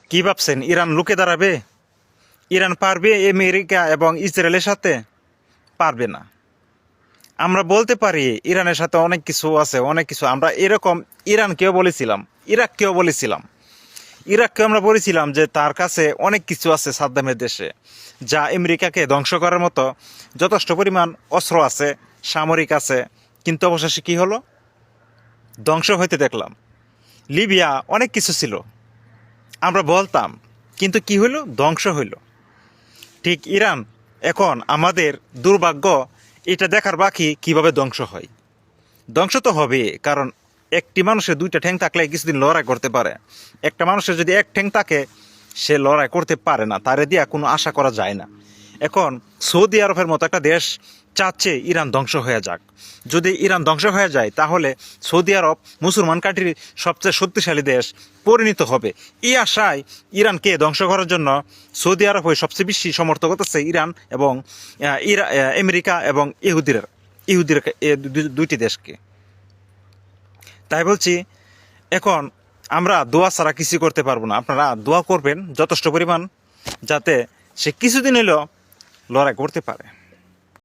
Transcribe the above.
কি ভাবছেন ইরান লুকে দাঁড়াবে? ইরান পারবে আমেরিকা এবং ইসরায়েলের সাথে? পারবে না। আমরা বলতে পারি ইরানের সাথে অনেক কিছু আছে, অনেক কিছু আমরা এরকম ইরানকেও বলেছিলাম, ইরাককেও বলেছিলাম। ইরাককে আমরা বলেছিলাম যে তার কাছে অনেক কিছু আছে সাদ্দামের দেশে, যা আমেরিকাকে ধ্বংস করার মতো যথেষ্ট পরিমাণ অস্ত্র আছে, সামরিক আছে। কিন্তু অবশেষে কি হলো? ধ্বংস হইতে দেখলাম। লিবিয়া অনেক কিছু ছিল, আমরা বলতাম, কিন্তু কি হইল? ধ্বংস হইল। ঠিক ইরান এখন আমাদের দুর্ভাগ্য, এটা দেখার বাকি কিভাবে ধ্বংস হয়। ধ্বংস তো হবে, কারণ একটি মানুষের দুইটা ঠ্যাং থাকলে কিছুদিন লড়াই করতে পারে। একটা মানুষের যদি এক ঠ্যাং থাকে, সে লড়াই করতে পারে না, তারে দিয়া কোনো আশা করা যায় না। এখন সৌদি আরবের মতো একটা দেশ চাচ্ছে ইরান ধ্বংস হয়ে যাক। যদি ইরান ধ্বংস হয়ে যায়, তাহলে সৌদি আরব মুসলমান কান্ট্রির সবচেয়ে শক্তিশালী দেশ পরিণত হবে। এই আশায় ইরানকে ধ্বংস করার জন্য সৌদি আরব হয়ে সবচেয়ে বেশি সমর্থন করতেছে ইরান এবং আমেরিকা এবং ইহুদির দুইটি দেশকে। তাই বলছি, এখন আমরা দোয়া ছাড়া কিছু করতে পারবো না। আপনারা দোয়া করবেন যথেষ্ট পরিমাণ, যাতে সে কিছুদিন হলেও লড়াই করতে পারে।